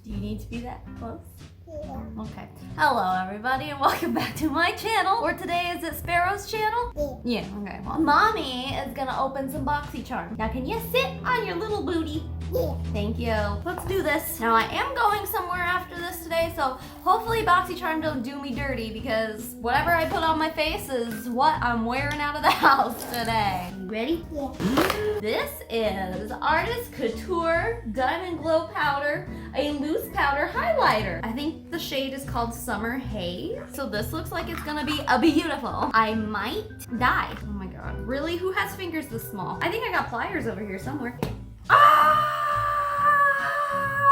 Do you need to be that close? Yeah. Okay. Hello everybody and welcome back to my channel. Or today, is it Sparrow's channel? Yeah. Okay. Well, Mommy is gonna open some BOXYCHARM. Now can you sit on your little booty? Yeah. Thank you. Let's do this. Now I am going somewhere after this today, so hopefully BOXYCHARM don't do me dirty because whatever I put on my face is what I'm wearing out of the house today. You ready? Yeah. This is Artist Couture Diamond Glow Powder, a loose powder highlighter. I think the shade is called Summer Haze. So this looks like it's gonna be a beautiful. I might die. Oh my God. Really? Who has fingers this small? I think I got pliers over here somewhere. I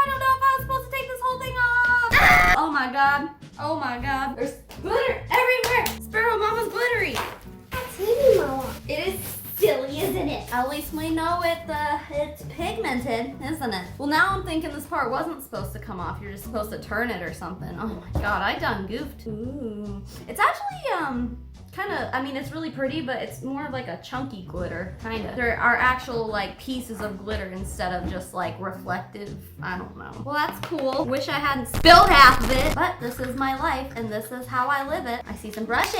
don't know if I was supposed to take this whole thing off. Oh my God. Oh my God. There's glitter everywhere. Sparrow Mama's glittery. That's me, Mama. It is silly, isn't it? At least we know it's pigmented, isn't it? Well, now I'm thinking this part wasn't supposed to come off. You're just supposed to turn it or something. Oh my God, I done goofed. Ooh. It's actually, kind of, I mean, it's really pretty, but it's more of like a chunky glitter, kind of. There are actual like pieces of glitter instead of just like reflective, I don't know. Well, that's cool. Wish I hadn't spilled half of it, but this is my life and this is how I live it. I see some brushes.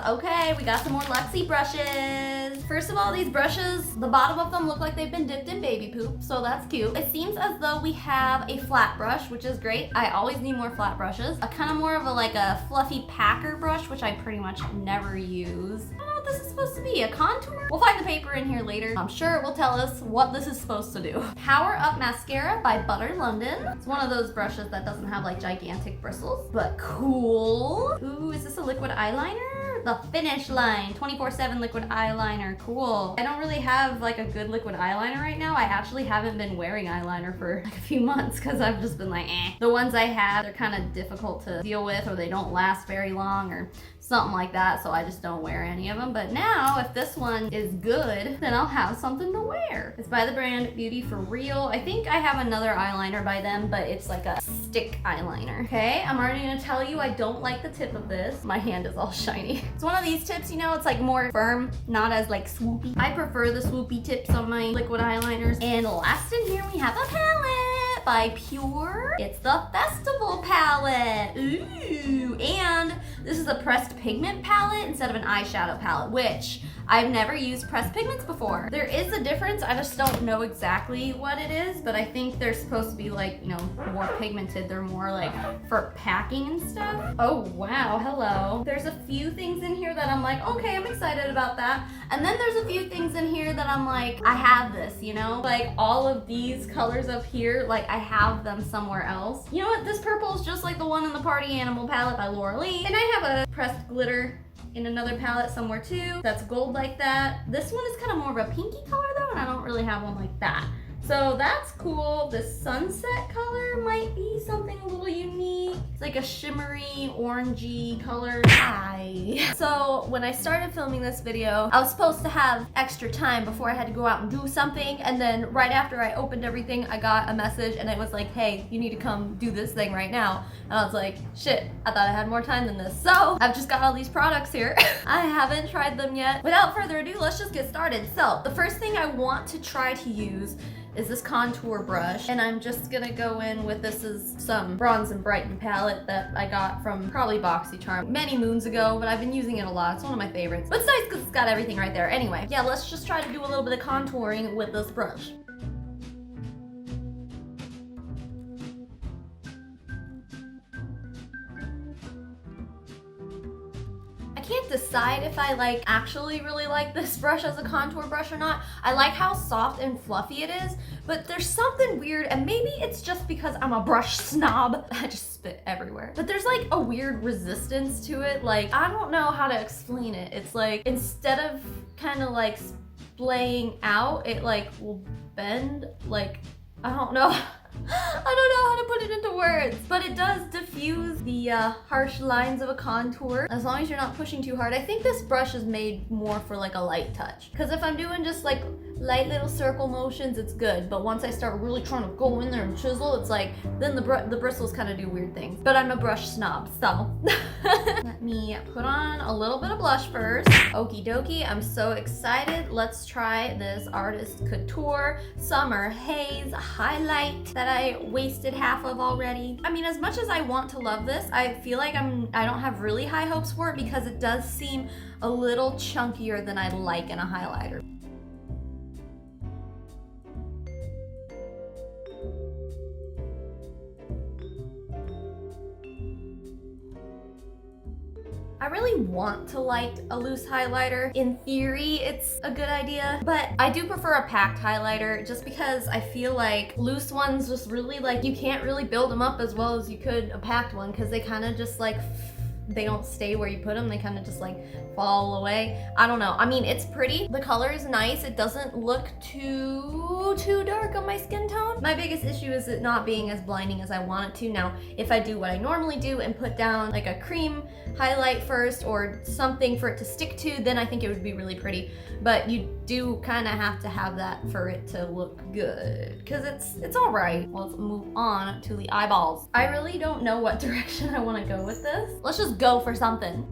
Okay, we got some more Luxy brushes. First of all, these brushes, the bottom of them look like they've been dipped in baby poop, so that's cute. It seems as though we have a flat brush, which is great. I always need more flat brushes. A kind of more of a like a fluffy packer brush, which I pretty much never use. I don't know what this is supposed to be, a contour? We'll find the paper in here later. I'm sure it will tell us what this is supposed to do. Power Up Mascara by Butter London. It's one of those brushes that doesn't have like gigantic bristles, but cool. Ooh, is this a liquid eyeliner? The Finish Line 24/7 liquid eyeliner. Cool. I don't really have like a good liquid eyeliner right now. I actually haven't been wearing eyeliner for like a few months because I've just been like, eh. The ones I have, they're kind of difficult to deal with, or they don't last very long or something like that, so I just don't wear any of them. But now, if this one is good, then I'll have something to wear. It's by the brand Beauty For Real. I think I have another eyeliner by them, but it's like a stick eyeliner. Okay, I'm already gonna tell you I don't like the tip of this. My hand is all shiny. It's one of these tips, you know, it's like more firm, not as like swoopy. I prefer the swoopy tips on my liquid eyeliners. And last in here, we have a palette by Pure. It's the Festival palette. Ooh, and this is a pressed pigment palette instead of an eyeshadow palette, which I've never used pressed pigments before. There is a difference, I just don't know exactly what it is, but I think they're supposed to be like, you know, more pigmented. They're more like for packing and stuff. Oh wow, hello. There's a few things in here that I'm like, okay, I'm excited about that. And then there's a few things in here that I'm like, I have this, you know? Like all of these colors up here, like I have them somewhere else. You know what, this purple is just like the one in the Party Animal palette by Laura Lee. And I have a pressed glitter in another palette somewhere too that's gold like that. This one is kind of more of a pinky color though, and I don't really have one like that. So that's cool. This sunset color might be something a little unique. It's like a shimmery, orangey color. So when I started filming this video, I was supposed to have extra time before I had to go out and do something. And then right after I opened everything, I got a message and it was like, hey, you need to come do this thing right now. And I was like, shit, I thought I had more time than this. So I've just got all these products here. I haven't tried them yet. Without further ado, let's just get started. So the first thing I want to try to use is this contour brush, and I'm just gonna go in with, this is some Bronze and Brighten palette that I got from probably BOXYCHARM many moons ago, but I've been using it a lot. It's one of my favorites, but it's nice because it's got everything right there. Anyway, yeah, let's just try to do a little bit of contouring with this brush. I can't decide if I like actually really like this brush as a contour brush or not. I like how soft and fluffy it is, but there's something weird, and maybe it's just because I'm a brush snob. I just spit everywhere. But there's like a weird resistance to it. Like, I don't know how to explain it. It's like, instead of kind of like splaying out, it like will bend, like, I don't know. I don't know how to put it into words, but it does diffuse the harsh lines of a contour as long as you're not pushing too hard. I think this brush is made more for like a light touch, because if I'm doing just like light little circle motions, it's good. But once I start really trying to go in there and chisel, it's like, then the bristles kind of do weird things. But I'm a brush snob, so. Let me put on a little bit of blush first. Okie dokie, I'm so excited. Let's try this Artist Couture Summer Haze highlight that I wasted half of already. I mean, as much as I want to love this, I feel like I don't have really high hopes for it because it does seem a little chunkier than I'd like in a highlighter. I really want to like a loose highlighter. In theory, it's a good idea, but I do prefer a packed highlighter just because I feel like loose ones just really like, you can't really build them up as well as you could a packed one because they kind of just like, they don't stay where you put them. They kind of just like fall away. I don't know. I mean, it's pretty. The color is nice. It doesn't look too dark on my skin tone. My biggest issue is it not being as blinding as I want it to. Now, if I do what I normally do and put down like a cream highlight first or something for it to stick to, then I think it would be really pretty. But you do kind of have to have that for it to look good because it's all right. Well, let's move on to the eyeballs. I really don't know what direction I want to go with this. Let's just go for something.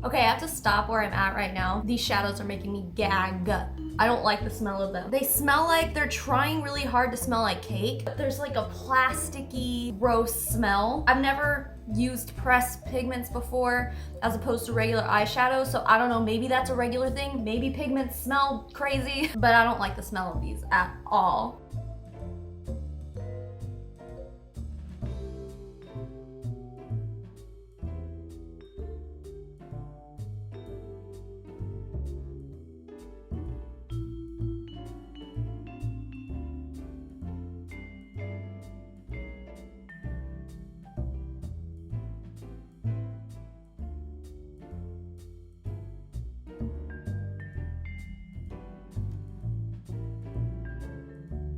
Okay, I have to stop where I'm at right now. These shadows are making me gag. I don't like the smell of them. They smell like they're trying really hard to smell like cake. There's like a plasticky, gross smell. I've never used pressed pigments before as opposed to regular eyeshadow, so I don't know, maybe that's a regular thing. Maybe pigments smell crazy, but I don't like the smell of these at all.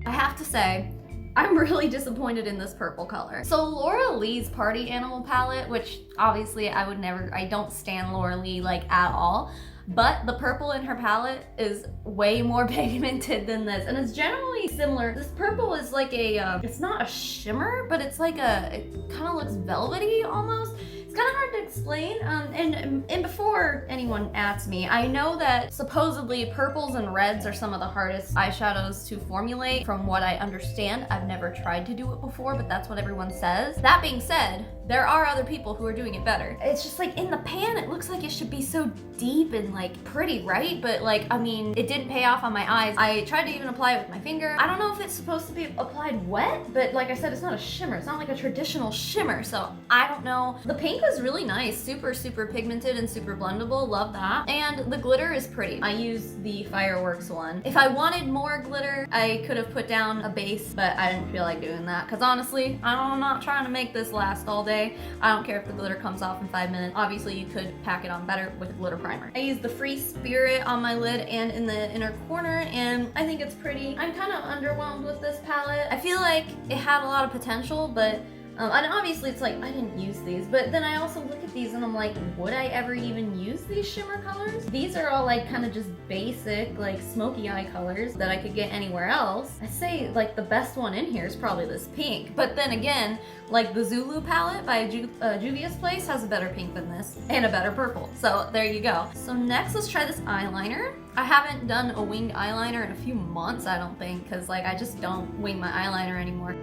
I have to say, I'm really disappointed in this purple color. So Laura Lee's Party Animal palette, which obviously I don't stan Laura Lee like at all, but the purple in her palette is way more pigmented than this, and it's generally similar. This purple is like it's not a shimmer, but it's like it kind of looks velvety almost. It's kind of hard to explain, and before anyone asks me, I know that supposedly purples and reds are some of the hardest eyeshadows to formulate from what I understand. I've never tried to do it before, but that's what everyone says. That being said, there are other people who are doing it better. It's just like in the pan, it looks like it should be so deep and like pretty, right? But like, I mean, it didn't pay off on my eyes. I tried to even apply it with my finger. I don't know if it's supposed to be applied wet, but like I said, it's not a shimmer. It's not like a traditional shimmer, so I don't know. The pink was really nice, super pigmented and super blendable, love that. And the glitter is pretty. I used the Fireworks one. If I wanted more glitter, I could have put down a base, but I didn't feel like doing that because honestly, I'm not trying to make this last all day. I don't care if the glitter comes off in 5 minutes. Obviously, you could pack it on better with a glitter primer. I used the Free Spirit on my lid and in the inner corner, and I think it's pretty. I'm kind of underwhelmed with this palette. I feel like it had a lot of potential, but and obviously it's like, I didn't use these, but then I also look at these and I'm like, would I ever even use these shimmer colors? These are all like kind of just basic, like smoky eye colors that I could get anywhere else. I say like the best one in here is probably this pink, but then again, like the Zulu palette by Juvia's Place has a better pink than this and a better purple. So there you go. So next, let's try this eyeliner. I haven't done a winged eyeliner in a few months, I don't think, because like I just don't wing my eyeliner anymore.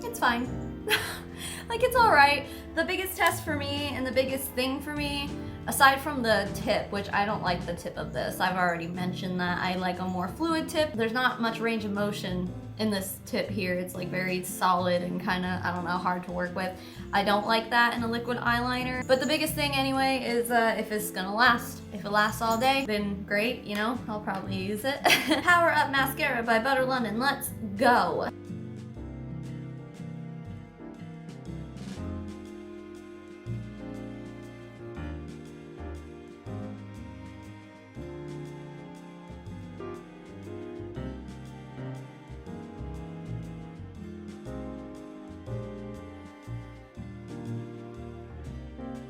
It's fine. Like, it's all right. The biggest test for me and the biggest thing for me, aside from the tip, which I don't like the tip of this, I've already mentioned that I like a more fluid tip. There's not much range of motion in this tip here. It's like very solid and kind of, I don't know, hard to work with. I don't like that in a liquid eyeliner. But the biggest thing anyway is if it's gonna last. If it lasts all day, then great, you know, I'll probably use it. Power Up Mascara by Butter London. Let's go.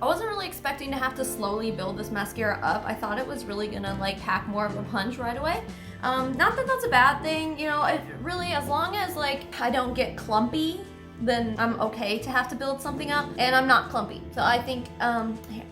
I wasn't really expecting to have to slowly build this mascara up. I thought it was really gonna like pack more of a punch right away. Not that that's a bad thing, you know, it really, as long as like I don't get clumpy, then I'm okay to have to build something up, and I'm not clumpy. So I think, here,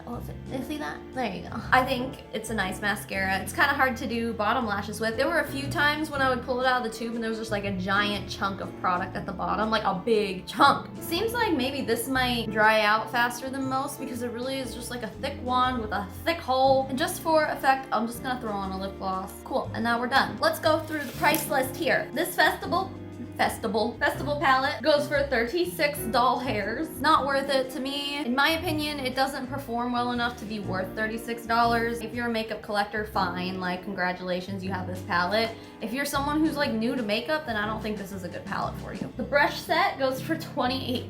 you see that? There you go. I think it's a nice mascara. It's kind of hard to do bottom lashes with. There were a few times when I would pull it out of the tube and there was just like a giant chunk of product at the bottom, like a big chunk. Seems like maybe this might dry out faster than most because it really is just like a thick wand with a thick hole. And just for effect, I'm just gonna throw on a lip gloss. Cool, and now we're done. Let's go through the price list here. This festival palette goes for 36 doll hairs. Not worth it to me. In my opinion, it doesn't perform well enough to be worth $36. If you're a makeup collector, fine, like congratulations, you have this palette. If you're someone who's like new to makeup, then I don't think this is a good palette for you. The brush set goes for $28.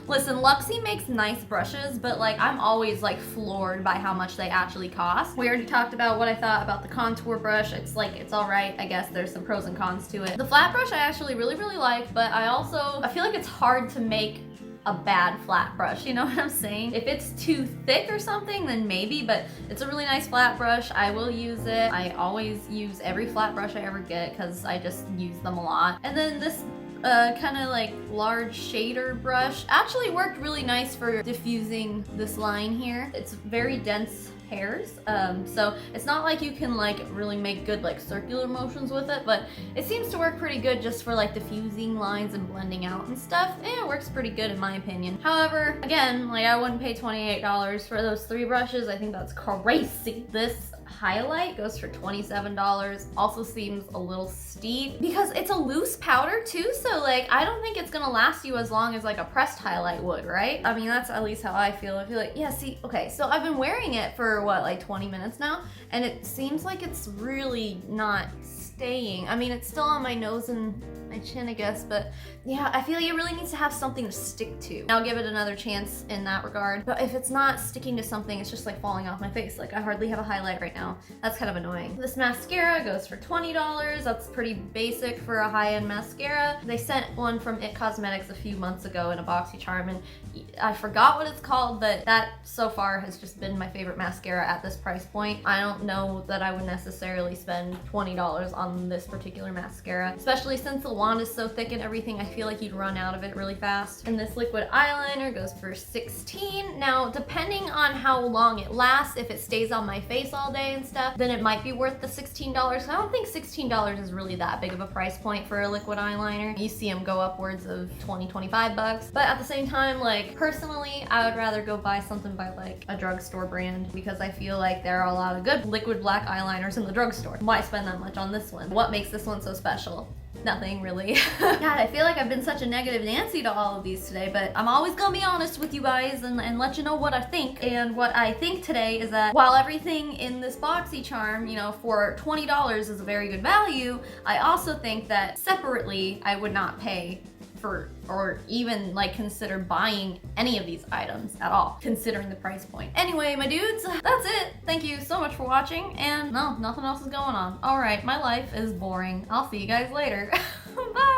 Listen, Luxie makes nice brushes, but like I'm always like floored by how much they actually cost. We already talked about what I thought about the contour brush. It's like, it's all right. I guess there's some pros and cons to it. The flat brush I actually really like, but I feel like it's hard to make a bad flat brush, you know what I'm saying? If it's too thick or something, then maybe, but it's a really nice flat brush. I will use it. I always use every flat brush I ever get because I just use them a lot. And then this kind of like large shader brush actually worked really nice for diffusing this line here. It's very dense hairs, so it's not like you can like really make good like circular motions with it, but it seems to work pretty good just for like diffusing lines and blending out and stuff. It works pretty good in my opinion. However, again, like I wouldn't pay $28 for those 3 brushes. I think that's crazy. This highlight goes for $27. Also seems a little steep because it's a loose powder too, so like I don't think it's gonna last you as long as like a pressed highlight would, right? I mean, that's at least how I feel. I feel like, yeah, see, okay, so I've been wearing it for what, like 20 minutes now, and it seems like it's really not staying. I mean, it's still on my nose and my chin, I guess, but yeah, I feel like it really needs to have something to stick to. I'll give it another chance in that regard, but if it's not sticking to something, it's just like falling off my face. Like I hardly have a highlight right now. That's kind of annoying. This mascara goes for $20. That's pretty basic for a high-end mascara. They sent one from It Cosmetics a few months ago in a BOXYCHARM, and I forgot what it's called, but that so far has just been my favorite mascara at this price point. I don't know that I would necessarily spend $20 on this particular mascara, especially since the wand is so thick and everything. I feel like you'd run out of it really fast. And this liquid eyeliner goes for $16. Now, depending on how long it lasts, if it stays on my face all day and stuff, then it might be worth the $16. I don't think $16 is really that big of a price point for a liquid eyeliner. You see them go upwards of 20, 25 bucks. But at the same time, like personally, I would rather go buy something by like a drugstore brand because I feel like there are a lot of good liquid black eyeliners in the drugstore. Why spend that much on this one? What makes this one so special? Nothing really. God, I feel like I've been such a negative Nancy to all of these today, but I'm always gonna be honest with you guys and let you know what I think. And what I think today is that while everything in this BOXYCHARM, you know, for $20 is a very good value, I also think that separately I would not pay for or even like consider buying any of these items at all, considering the price point. Anyway, my dudes, that's it. Thank you so much for watching, and no, nothing else is going on. All right, my life is boring. I'll see you guys later. Bye.